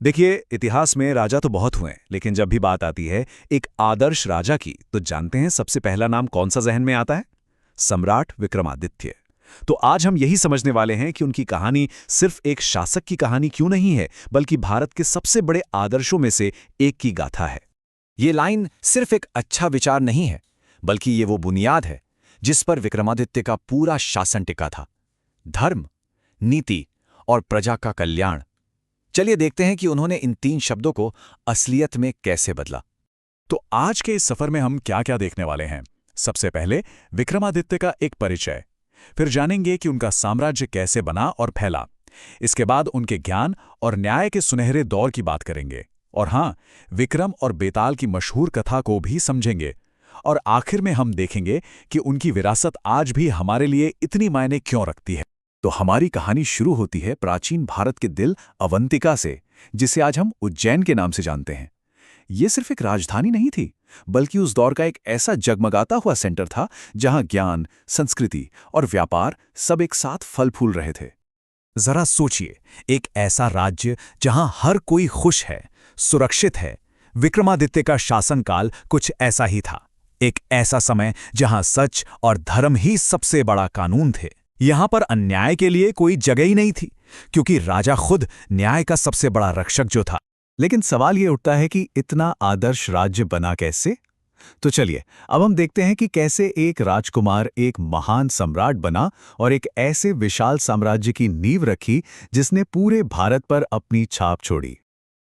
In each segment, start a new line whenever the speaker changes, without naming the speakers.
देखिए, इतिहास में राजा तो बहुत हुए, लेकिन जब भी बात आती है एक आदर्श राजा की, तो जानते हैं सबसे पहला नाम कौन सा जहन में आता है? सम्राट विक्रमादित्य। तो आज हम यही समझने वाले हैं कि उनकी कहानी सिर्फ एक शासक की कहानी क्यों नहीं है, बल्कि भारत के सबसे बड़े आदर्शों में से एक की गाथा है।
ये लाइन सिर्फ एक अच्छा विचार नहीं है, बल्कि ये वो बुनियाद है जिस पर विक्रमादित्य का पूरा शासन टिका था। धर्म, नीति और प्रजा का कल्याण। चलिए देखते हैं कि उन्होंने इन 3 शब्दों को असलियत में कैसे बदला।
तो आज के इस सफर में हम क्या क्या देखने वाले हैं? सबसे पहले विक्रमादित्य का एक परिचय, फिर जानेंगे कि उनका साम्राज्य कैसे बना और फैला। इसके बाद उनके ज्ञान और न्याय के सुनहरे दौर की बात करेंगे, और हाँ, विक्रम और बेताल की मशहूर कथा को भी समझेंगे। और आखिर में हम देखेंगे कि उनकी विरासत आज भी हमारे लिए इतनी मायने क्यों रखती है। तो हमारी कहानी शुरू होती है प्राचीन भारत के दिल अवंतिका से, जिसे आज हम उज्जैन के नाम से जानते हैं। ये सिर्फ एक राजधानी नहीं थी, बल्कि उस दौर का एक ऐसा जगमगाता हुआ सेंटर था जहां ज्ञान, संस्कृति और व्यापार सब एक साथ फल फूल रहे थे।
जरा सोचिए, एक ऐसा राज्य जहां हर कोई खुश है, सुरक्षित है। विक्रमादित्य का शासनकाल कुछ ऐसा ही था। एक ऐसा समय जहां सच और धर्म ही सबसे बड़ा कानून थे। यहां पर अन्याय के लिए कोई जगह ही नहीं थी, क्योंकि राजा खुद न्याय का सबसे बड़ा रक्षक जो था।
लेकिन सवाल ये उठता है कि इतना आदर्श राज्य बना कैसे? तो चलिए अब हम देखते हैं कि कैसे एक राजकुमार एक महान सम्राट बना और एक ऐसे विशाल साम्राज्य की नींव रखी जिसने पूरे भारत पर अपनी छाप छोड़ी।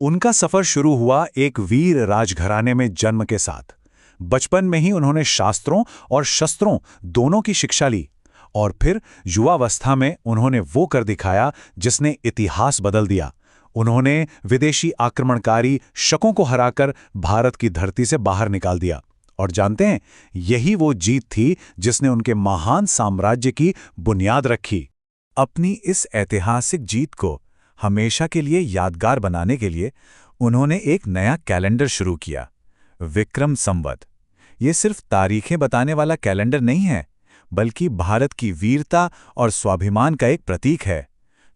उनका सफर शुरू हुआ एक वीर राजघराने में जन्म के साथ। बचपन में ही उन्होंने शास्त्रों और शस्त्रों दोनों की शिक्षा ली, और फिर युवावस्था में उन्होंने वो कर दिखाया जिसने इतिहास बदल दिया। उन्होंने विदेशी आक्रमणकारी शकों को हराकर भारत की धरती से बाहर निकाल दिया। और जानते हैं, यही वो जीत थी जिसने उनके महान साम्राज्य की बुनियाद रखी। अपनी इस ऐतिहासिक जीत को हमेशा के लिए यादगार बनाने के लिए उन्होंने एक नया कैलेंडर शुरू किया, विक्रम संवत। ये सिर्फ तारीखें बताने वाला कैलेंडर नहीं है, बल्कि भारत की वीरता और स्वाभिमान का एक प्रतीक है,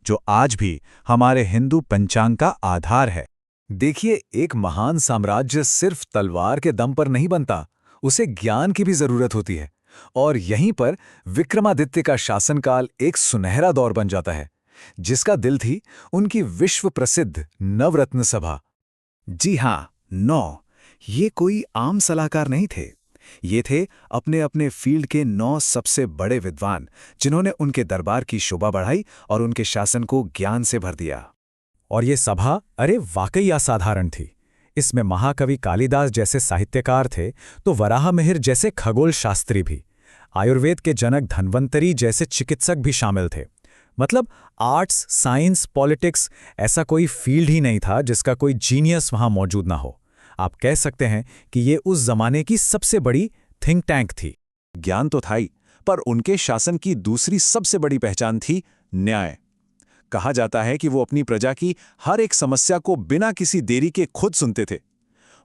जो आज भी हमारे हिंदू पंचांग का आधार है।
देखिए, एक महान साम्राज्य सिर्फ तलवार के दम पर नहीं बनता, उसे ज्ञान की भी जरूरत होती है। और यहीं पर विक्रमादित्य का शासनकाल एक सुनहरा दौर बन जाता है, जिसका दिल थी उनकी विश्व प्रसिद्ध नवरत्न सभा। जी हां, 9। ये कोई आम सलाहकार नहीं थे। ये थे अपने अपने फील्ड के 9 सबसे बड़े विद्वान, जिन्होंने उनके दरबार की शोभा बढ़ाई और उनके शासन को ज्ञान से भर दिया। और ये सभा वाकई असाधारण थी। इसमें महाकवि कालिदास जैसे साहित्यकार थे, तो वराहमिहिर जैसे खगोल शास्त्री भी, आयुर्वेद के जनक धन्वंतरी जैसे चिकित्सक भी शामिल थे। मतलब आर्ट्स, साइंस, पॉलिटिक्स, ऐसा कोई फील्ड ही नहीं था जिसका कोई जीनियस वहां मौजूद ना हो। आप कह सकते हैं कि ये उस जमाने की सबसे बड़ी थिंक टैंक थी।
ज्ञान तो था ही, पर उनके शासन की दूसरी सबसे बड़ी पहचान थी न्याय। कहा जाता है कि वो अपनी प्रजा की हर एक समस्या को बिना किसी देरी के खुद सुनते थे।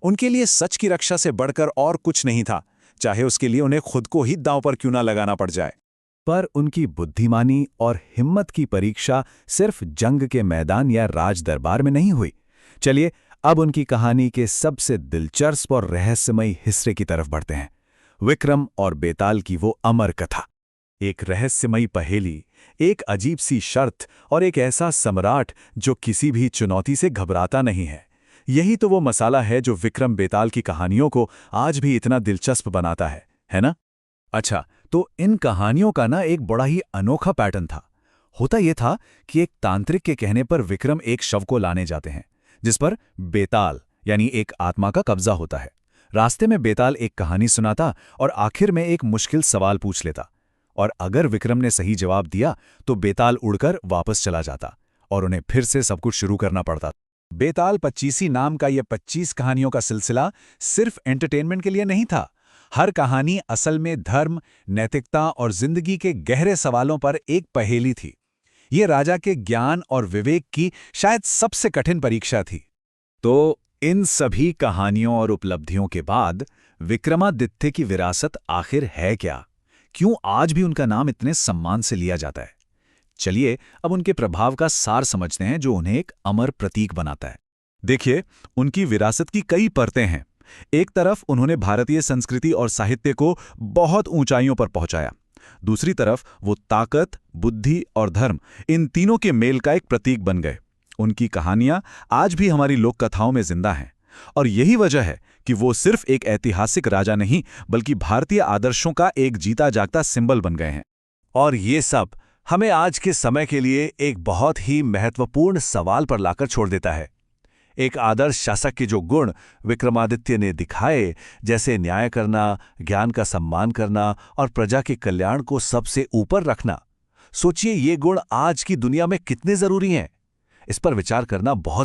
उनके लिए सच की रक्षा से बढ़कर और कुछ नहीं था, चाहे उसके लिए उन्हें खुद को ही दांव पर क्यों ना लगाना पड़ जाए। पर उनकी बुद्धिमानी और हिम्मत की परीक्षा सिर्फ जंग के मैदान या राज दरबार में नहीं हुई। चलिए अब उनकी कहानी के सबसे दिलचस्प और रहस्यमयी हिस्से की तरफ बढ़ते हैं, विक्रम और बेताल की वो अमर कथा। एक रहस्यमयी पहेली, एक अजीब सी शर्त और एक ऐसा सम्राट जो किसी भी चुनौती से घबराता नहीं है। यही तो वो मसाला है जो विक्रम बेताल की कहानियों को आज भी इतना दिलचस्प बनाता है ना? अच्छा, तो इन कहानियों का ना एक बड़ा ही अनोखा पैटर्न था। होता यह था कि एक तांत्रिक के कहने पर विक्रम एक शव को लाने जाते हैं, जिस पर बेताल यानी एक आत्मा का कब्जा होता है। रास्ते में बेताल एक कहानी सुनाता और आखिर में एक मुश्किल सवाल पूछ लेता, और अगर विक्रम ने सही जवाब दिया तो बेताल उड़कर वापस चला जाता और उन्हें फिर से सब कुछ शुरू करना पड़ता। बेताल 25 नाम का यह 25 कहानियों का सिलसिला सिर्फ एंटरटेनमेंट के लिए नहीं था। हर कहानी असल में धर्म, नैतिकता और जिंदगी के गहरे सवालों पर एक पहेली थी। ये राजा के ज्ञान और विवेक की शायद सबसे कठिन परीक्षा थी। तो इन सभी कहानियों और उपलब्धियों के बाद विक्रमादित्य की विरासत आखिर है क्या? क्यों आज भी उनका नाम इतने सम्मान से लिया जाता है? चलिए अब उनके प्रभाव का सार समझते हैं जो उन्हें एक अमर प्रतीक बनाता है। देखिए, उनकी विरासत की कई परतें हैं। एक तरफ उन्होंने भारतीय संस्कृति और साहित्य को बहुत ऊंचाइयों पर पहुंचाया। दूसरी तरफ वो ताकत, बुद्धि और धर्म, इन तीनों के मेल का एक प्रतीक बन गए। उनकी कहानियां आज भी हमारी लोक कथाओं में जिंदा हैं। और यही वजह है कि वो सिर्फ एक ऐतिहासिक राजा नहीं, बल्कि भारतीय आदर्शों का एक जीता जागता सिंबल बन गए हैं। और ये सब हमें आज के समय के लिए एक बहुत ही महत्वपूर्ण सवाल पर लाकर छोड़ देता है। एक आदर्श शासक के जो गुण विक्रमादित्य ने दिखाए, जैसे न्याय करना, ज्ञान का सम्मान करना और प्रजा के कल्याण को सबसे ऊपर रखना, सोचिए ये गुण आज की दुनिया में कितने जरूरी हैं। इस पर विचार करना बहुत